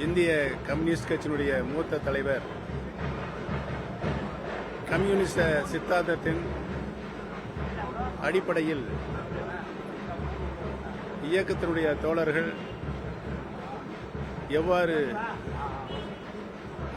இந்திய கம்யூனிஸ்ட் கட்சியினுடைய மூத்த தலைவர் கம்யூனிஸ்ட சித்தாந்தத்தின் அடிப்படையில் இயக்கத்தினுடைய தோழர்கள் எவ்வாறு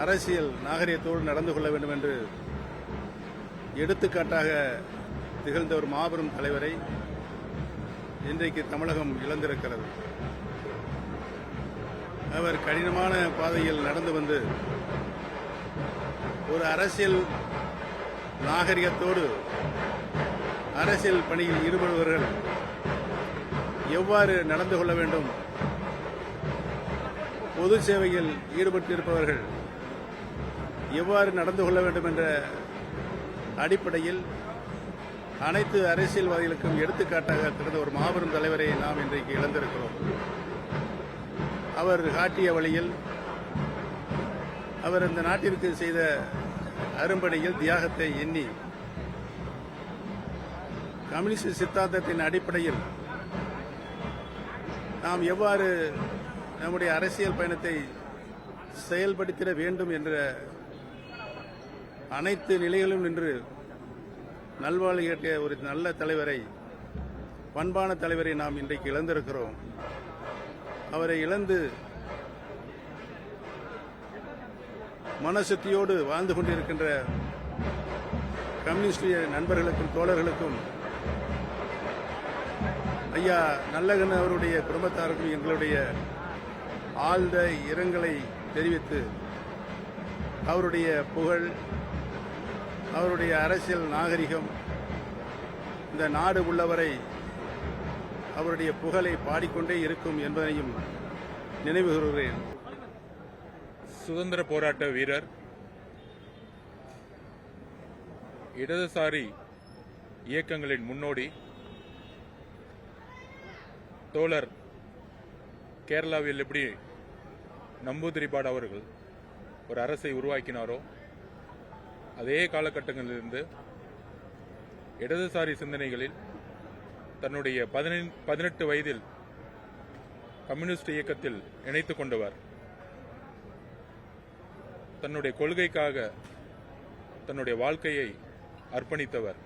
அரசியல் நாகரிகத்தோடு நடந்து கொள்ள வேண்டும் என்று எடுத்துக்காட்டாக திகழ்ந்த ஒரு மாபெரும் தலைவரை இன்றைக்கு தமிழகம் இழந்திருக்கிறது. அவர் கடினமான பாதையில் நடந்து வந்து ஒரு அரசியல் நாகரிகத்தோடு அரசியல் பணியில் ஈடுபடுபவர்கள் எவ்வாறு நடந்து கொள்ள வேண்டும், பொது சேவையில் ஈடுபட்டிருப்பவர்கள் எவ்வாறு நடந்து கொள்ள வேண்டும் என்ற அடிப்படையில் அனைத்து அரசியல்வாதிகளுக்கும் எடுத்துக்காட்டாக திறந்த ஒரு மாபெரும் தலைவரை நாம் இன்றைக்கு இழந்திருக்கிறோம். அவர் காட்டிய வழியில் அவர் இந்த நாட்டிற்கு செய்த அரும்பணியில் தியாகத்தை எண்ணி கம்யூனிஸ்ட் சித்தாந்தத்தின் அடிப்படையில் நாம் எவ்வாறு நம்முடைய அரசியல் பயணத்தை செயல்படுத்திட வேண்டும் என்ற அனைத்து நிலைகளிலும் நின்று நல்வாழ்வு கேட்டிய ஒரு நல்ல தலைவரை, பண்பான தலைவரை நாம் இன்றைக்கு இழந்திருக்கிறோம். அவரை இழந்து மனசுத்தியோடு வாழ்ந்து கொண்டிருக்கின்ற கம்யூனிஸ்ட் நண்பர்களுக்கும் தோழர்களுக்கும் ஐயா நல்லகண்ண அவருடைய குடும்பத்தாருக்கும் எங்களுடைய ஆழ்ந்த இரங்கலை தெரிவித்து அவருடைய புகழ், அவருடைய அரசியல் நாகரிகம் இந்த நாடு உள்ளவரை அவருடைய புகழை பாடிக்கொண்டே இருக்கும் என்பதையும் நினைவு கூறுகிறேன். சுதந்திர போராட்ட வீரர், இடதுசாரி இயக்கங்களின் முன்னோடி, தோழர் கேரளாவில் எப்படி நம்பூதிரிபாடு அவர்கள் ஒரு அரசை உருவாக்கினாரோ அதே காலகட்டங்களிலிருந்து இடதுசாரி சிந்தனைகளில் தன்னுடைய 18 வயதில் கம்யூனிஸ்ட் இயக்கத்தில் இணைத்துக் கொண்டவர். தன்னுடைய கொள்கைக்காக தன்னுடைய வாழ்க்கையை அர்ப்பணித்தவர்.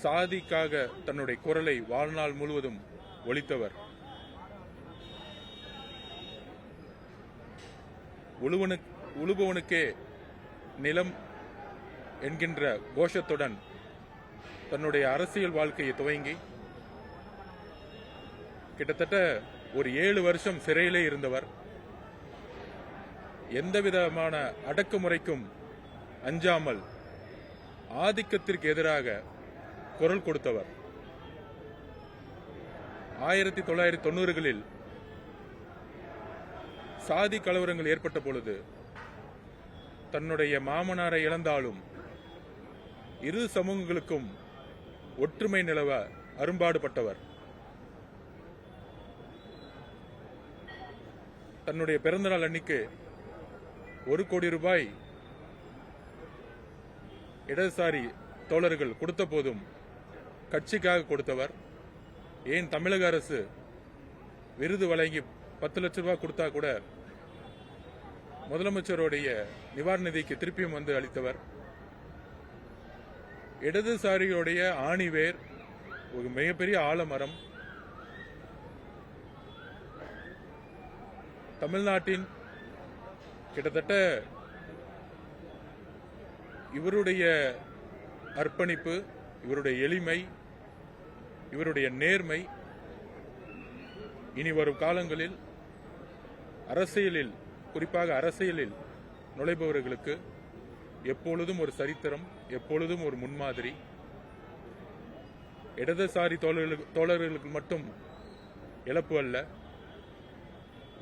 சாதிக்காக தன்னுடைய குரலை வாழ்நாள் முழுவதும் ஒலித்தவர். உழுபவனுக்கே நிலம் என்கின்ற கோஷத்துடன் தன்னுடைய அரசியல் வாழ்க்கையை துவங்கி கிட்டத்தட்ட ஒரு 7 வருஷம் சிறையிலே இருந்தவர். எந்தவிதமான அடக்குமுறைக்கும் அஞ்சாமல் ஆதிக்கத்திற்கு எதிராக குரல் கொடுத்தவர். 1990களில் சாதி கலவரங்கள் ஏற்பட்ட பொழுது தன்னுடைய மாமனாரை இழந்தாலும் இரு சமூகங்களுக்கும் ஒற்றுமை நிலவ அரும்பாடுபட்டவர். தன்னுடைய பிறந்தநாள் அன்னைக்கு 1 கோடி ரூபாய் இடதுசாரி தோழர்கள் கொடுத்த போதும் கட்சிக்காக கொடுத்தவர். ஏன் தமிழக அரசு விருது வழங்கி 10 லட்சம் ரூபாய் கொடுத்தா கூட முதலமைச்சருடைய நிவாரண நிதிக்கு திருப்பியும் வந்து அளித்தவர். இடதுசாரியுடைய ஆணிவேர், ஒரு மிகப்பெரிய ஆலமரம். தமிழ்நாட்டின் கிட்டத்தட்ட இவருடைய அர்ப்பணிப்பு, இவருடைய எளிமை, இவருடைய நேர்மை இனி வரும் காலங்களில் அரசியலில், குறிப்பாக அரசியலில் நுழைபவர்களுக்கு எப்பொழுதும் ஒரு சரித்திரம், எப்பொழுதும் ஒரு முன்மாதிரி. இடதுசாரி தோழர்களுக்கு மட்டும் இழப்பு அல்ல,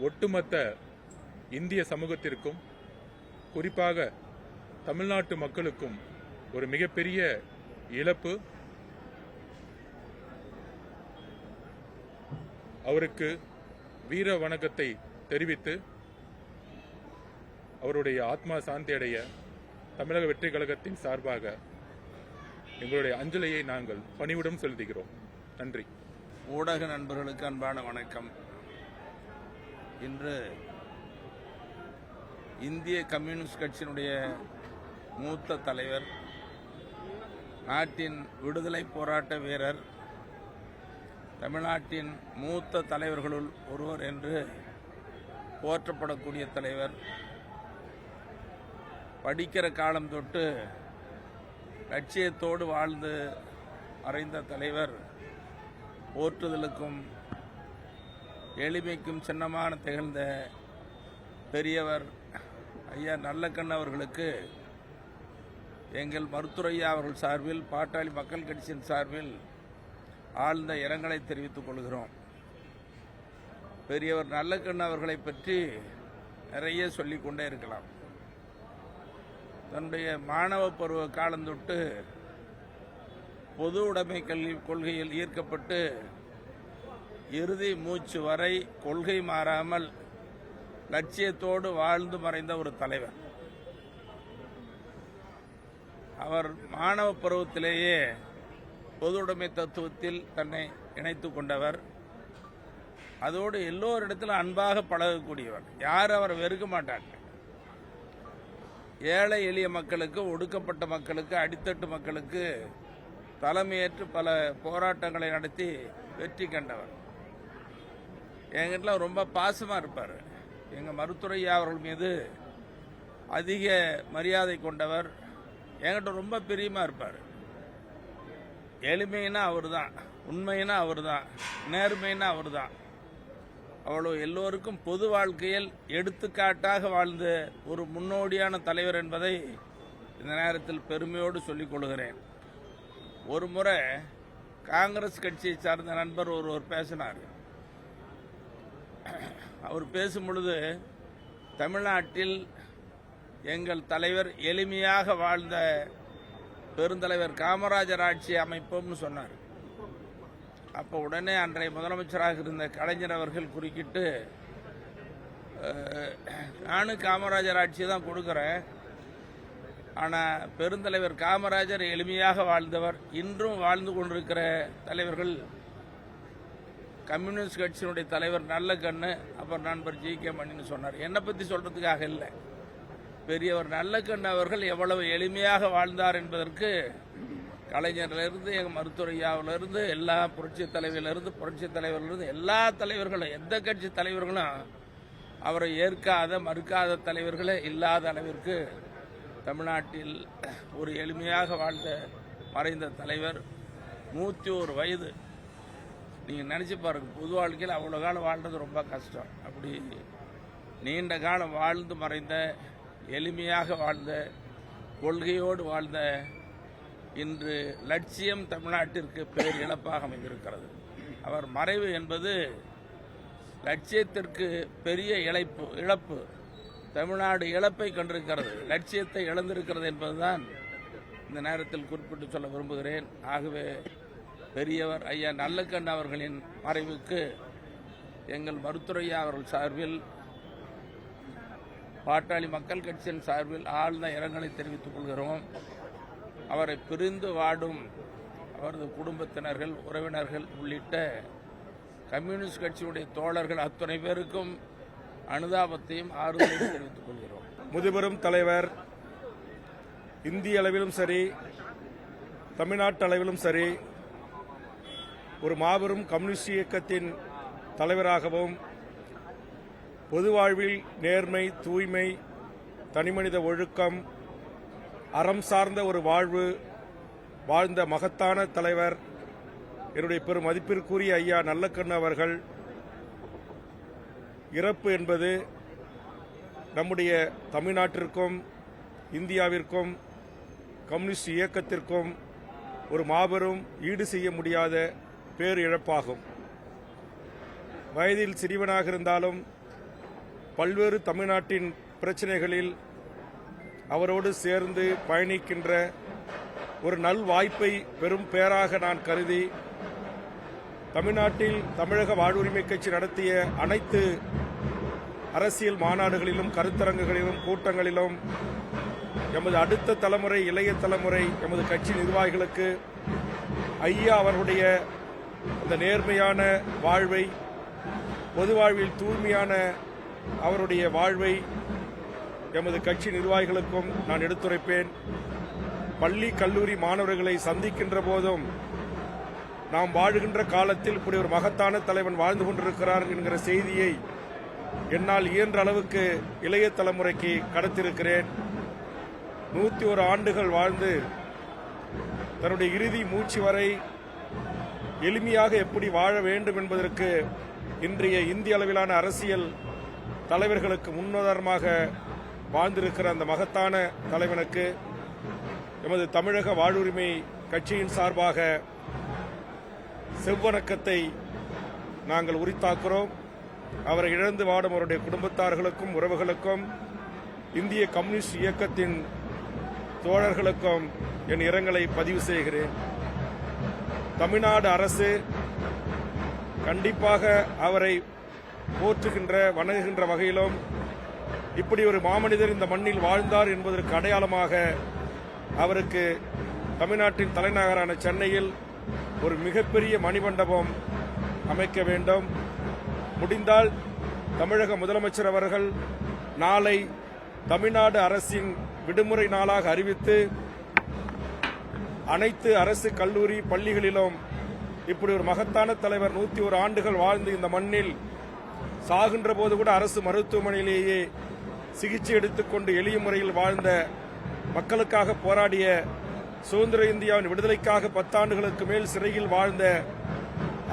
ஒட்டுமொத்த இந்திய சமூகத்திற்கும், குறிப்பாக தமிழ்நாட்டு மக்களுக்கும் ஒரு மிகப்பெரிய இழப்பு. அவருக்கு வீர வணக்கத்தை தெரிவித்து அவருடைய ஆத்மா சாந்தி அடைய தமிழக வெற்றி கழகத்தின் சார்பாக எங்களுடைய அஞ்சலியை நாங்கள் பணிவுடன் செலுத்துகிறோம். நன்றி. ஊடக நண்பர்களுக்கு அன்பான வணக்கம். இன்று இந்திய கம்யூனிஸ்ட் கட்சியினுடைய மூத்த தலைவர், நாட்டின் விடுதலை போராட்ட வீரர், தமிழ்நாட்டின் மூத்த தலைவர்களுள் ஒருவர் என்று போற்றப்படக்கூடிய தலைவர், படிக்கிற காலம் தொட்டு லட்சியத்தோடு வாழ்ந்து மறைந்த தலைவர், போற்றுதலுக்கும் எளிமைக்கும் சின்னமான திகழ்ந்த பெரியவர் ஐயா நல்லக்கண்ணு அவர்களுக்கு எங்கள் மருத்துவரையா அவர்கள் சார்பில், பாட்டாளி மக்கள் கட்சியின் சார்பில் ஆழ்ந்த இரங்கலை தெரிவித்துக் கொள்கிறோம். பெரியவர் நல்லக்கண்ணு அவர்களை பற்றி நிறைய சொல்லிக்கொண்டே இருக்கலாம். தன்னுடைய மாணவ பருவ காலம் தொட்டு பொது உடைமை கல்வி கொள்கையில் ஈர்க்கப்பட்டு இறுதி மூச்சு வரை கொள்கை மாறாமல் லட்சியத்தோடு வாழ்ந்து மறைந்த ஒரு தலைவர். அவர் மாணவ பருவத்திலேயே பொது உடைமை தத்துவத்தில் தன்னை இணைத்துக் கொண்டவர். அதோடு எல்லோரிடத்திலும் அன்பாக பழகக்கூடியவர். யாரும் அவரை வெறுக்க மாட்டாங்க. ஏழை எளிய மக்களுக்கு, ஒடுக்கப்பட்ட மக்களுக்கு, அடித்தட்டு மக்களுக்கு தலைமையேற்று பல போராட்டங்களை நடத்தி வெற்றி கண்டவர். என்கிட்ட ரொம்ப பாசமாக இருப்பார். எங்கள் மருத்துவரையா அவர்கள் மீது அதிக மரியாதை கொண்டவர். என்கிட்ட ரொம்ப பிரியமாக இருப்பார். எளிமைன்னா அவர் தான், உண்மைன்னா அவர் தான், நேர்மைன்னா அவர் தான். அவ்வளோ எல்லோருக்கும் பொது வாழ்க்கையில் எடுத்துக்காட்டாக வாழ்ந்த ஒரு முன்னோடியான தலைவர் என்பதை இந்த நேரத்தில் பெருமையோடு சொல்லிக் கொள்கிறேன். ஒரு முறை காங்கிரஸ் கட்சியை சார்ந்த நண்பர் ஒருவர் பேசினார். அவர் பேசும் பொழுது தமிழ்நாட்டில் எங்கள் தலைவர் எளிமையாக வாழ்ந்த பெருந்தலைவர் காமராஜர் ஆட்சி அமைப்போம்னு சொன்னார். அப்போ உடனே அன்றைய முதலமைச்சராக இருந்த கலைஞர் அவர்கள் குறுக்கிட்டு, நானும் காமராஜர் ஆட்சி தான் கொடுக்குறேன், ஆனால் பெருந்தலைவர் காமராஜர் எளிமையாக வாழ்ந்தவர், இன்றும் வாழ்ந்து கொண்டிருக்கிற தலைவர்கள் கம்யூனிஸ்ட் கட்சியினுடைய தலைவர் நல்லக்கண்ணு, அப்புறம் நண்பர் ஜி.கே. மணின்னு சொன்னார். என்னை பற்றி சொல்கிறதுக்காக இல்லை, பெரியவர் நல்லக்கண்ணு அவர்கள் எவ்வளவு எளிமையாக வாழ்ந்தார் என்பதற்கு கலைஞரிலிருந்து, எங்கள் மருத்துவரையாவிலிருந்து, எல்லா புரட்சி தலைவரிலிருந்து எல்லா தலைவர்களும், எந்த கட்சி தலைவர்களும் அவரை ஏற்காத மறுக்காத தலைவர்களே இல்லாத அளவிற்கு தமிழ்நாட்டில் ஒரு எளிமையாக வாழ்ந்த மறைந்த தலைவர். 101 வயது. நீங்கள் நினச்சி பாருங்க, பொது வாழ்க்கையில் அவ்வளோ காலம் வாழ்றது ரொம்ப கஷ்டம். அப்படி நீண்ட காலம் வாழ்ந்து மறைந்த, எளிமையாக வாழ்ந்த, கொள்கையோடு வாழ்ந்த, இன்று லட்சியம் தமிழ்நாட்டிற்கு பேர் இழப்பாக அமைந்திருக்கிறது. அவர் மறைவு என்பது லட்சியத்திற்கு பெரிய இழப்பு. தமிழ்நாடு இழப்பை கண்டிருக்கிறது, லட்சியத்தை இழந்திருக்கிறது என்பதுதான் இந்த நேரத்தில் குறிப்பிட்டு சொல்ல விரும்புகிறேன். ஆகவே பெரியவர் ஐயா நல்லக்கண்ணு அவர்களின் மறைவுக்கு எங்கள் மருத்துவரையா அவர்கள் சார்பில், பாட்டாளி மக்கள் கட்சியின் சார்பில் ஆழ்ந்த இரங்கலை தெரிவித்துக் கொள்கிறோம். அவரை பிரிந்து வாடும் அவரது குடும்பத்தினர்கள், உறவினர்கள் உள்ளிட்ட கம்யூனிஸ்ட் கட்சியுடைய தோழர்கள் அத்தனை பேருக்கும் அனுதாபத்தையும் ஆறுதலையும் தெரிவித்துக் கொள்கிறோம். முதுபெரும் தலைவர் இந்திய அளவிலும் சரி, தமிழ்நாட்டு அளவிலும் சரி, ஒரு மாபெரும் கம்யூனிஸ்ட் இயக்கத்தின் தலைவராகவும், பொது வாழ்வில் நேர்மை, தூய்மை, தனிமனித ஒழுக்கம், அறம் சார்ந்த ஒரு வாழ்வு வாழ்ந்த மகத்தான தலைவர், என்னுடைய பெரும் மதிப்பிற்குரிய ஐயா நல்லக்கண்ணு அவர்கள் இறப்பு என்பது நம்முடைய தமிழ்நாட்டிற்கும், இந்தியாவிற்கும், கம்யூனிஸ்ட் இயக்கத்திற்கும் ஒரு மாபெரும் ஈடு செய்ய முடியாத பேரிழப்பாகும். வயதில் சிறியவனாக இருந்தாலும் பல்வேறு தமிழ்நாட்டின் பிரச்சனைகளில் அவரோடு சேர்ந்து பயணிக்கின்ற ஒரு நல் வாய்ப்பை பெரும் பேராக நான் கருதி, தமிழ்நாட்டில் தமிழக வாழ்வுரிமை கட்சி நடத்திய அனைத்து அரசியல் மாநாடுகளிலும், கருத்தரங்குகளிலும், கூட்டங்களிலும் எமது அடுத்த தலைமுறை, இளைய தலைமுறை, எமது கட்சி நிர்வாகிகளுக்கு ஐயா அவர்களுடைய அந்த நேர்மையான வாழ்வை, பொது வாழ்வில் தூய்மையான அவருடைய வாழ்வை எமது கட்சி நிர்வாகிகளுக்கும் நான் எடுத்துரைப்பேன். பள்ளி கல்லூரி மாணவர்களை சந்திக்கின்ற போதும் நாம் வாழுகின்ற காலத்தில் இப்படி ஒரு மகத்தான தலைவன் வாழ்ந்து கொண்டிருக்கிறார் என்கிற செய்தியை என்னால் இயன்ற அளவுக்கு இளைய தலைமுறைக்கு கடத்திருக்கிறேன். 101 ஆண்டுகள் வாழ்ந்து தன்னுடைய இறுதி மூச்சு வரை எளிமையாக எப்படி வாழ வேண்டும் என்பதற்கு இன்றைய இந்திய அளவிலான அரசியல் தலைவர்களுக்கு முன்னுதாரணமாக வாழ்ந்திருக்கிற அந்த மகத்தான தலைவனுக்கு எமது தமிழக வாழ்வுரிமை கட்சியின் சார்பாக செவ்வணக்கத்தை நாங்கள் உரித்தாக்குகிறோம். அவரை இழந்து வாடும் அவருடைய குடும்பத்தார்களுக்கும் உறவுகளுக்கும் இந்திய கம்யூனிஸ்ட் இயக்கத்தின் தோழர்களுக்கும் என் இரங்கலை பதிவு செய்கிறேன். தமிழ்நாடு அரசு கண்டிப்பாக அவரை போற்றுகின்ற வணங்குகின்ற வகையிலும் இப்படி ஒரு மாமனிதர் இந்த மண்ணில் வாழ்ந்தார் என்பதற்கு அடையாளமாக அவருக்கு தமிழ்நாட்டின் தலைநகரான சென்னையில் ஒரு மிகப்பெரிய மணிமண்டபம் அமைக்க வேண்டும். முடிந்தால் தமிழக முதலமைச்சர் அவர்கள் நாளை தமிழ்நாடு அரசின் விடுமுறை நாளாக அறிவித்து அனைத்து அரசு கல்லூரி பள்ளிகளிலும் இப்படி ஒரு மகத்தான தலைவர் 101 ஆண்டுகள் வாழ்ந்து இந்த மண்ணில் சாகின்ற போது கூட அரசு மருத்துவமனையிலேயே சிகிச்சை எடுத்துக்கொண்டு எளிய முறையில் வாழ்ந்த மக்களுக்காக போராடிய சுதந்திர இந்தியாவின் விடுதலைக்காக 10 ஆண்டுகளுக்கு மேல் சிறையில் வாழ்ந்த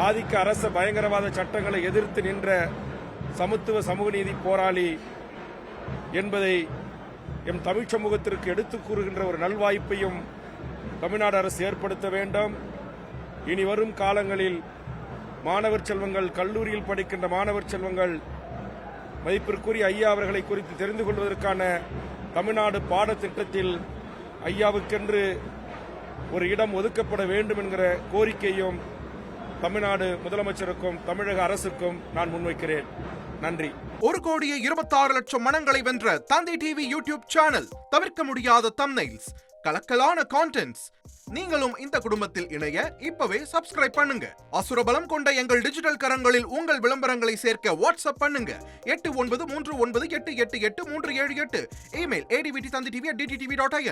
ஆதிக்க அரச பயங்கரவாத சட்டங்களை எதிர்த்து நின்ற சமத்துவ சமூக நீதி போராளி என்பதை எம் தமிழ் சமூகத்திற்கு எடுத்துக் கூறுகின்ற ஒரு நல்வாய்ப்பையும் தமிழ்நாடு அரசு ஏற்படுத்த வேண்டும். இனி வரும் காலங்களில் மாணவர் செல்வங்கள், கல்லூரியில் படிக்கின்ற மாணவர் செல்வங்கள் மதிப்பிற்குரிய ஐயா அவர்களை குறித்து தெரிந்து கொள்வதற்கான தமிழ்நாடு பாடத்திட்டத்தில் ஐயாவுக்கென்று ஒரு இடம் ஒதுக்கப்பட வேண்டும் என்கிற கோரிக்கையும் தமிழ்நாடு முதலமைச்சருக்கும் தமிழக அரசுக்கும் நான் முன்வைக்கிறேன். நன்றி. 1,26,00,000 மனங்களை வென்ற தந்தி டிவி யூடியூப் சேனல். தவிர்க்க முடியாத தம்ப்நெயில்ஸ், கலக்கலான கான்டென்ட்ஸ். நீங்களும் இந்த குடும்பத்தில் இணைய இப்பவே சப்ஸ்கிரைப் பண்ணுங்க. அசுரபலம் கொண்ட எங்கள் டிஜிட்டல் கரங்களில் உங்கள் விளம்பரங்களை சேர்க்க வாட்ஸ்அப் பண்ணுங்க. 8939888838. Email advttv@dttv.in.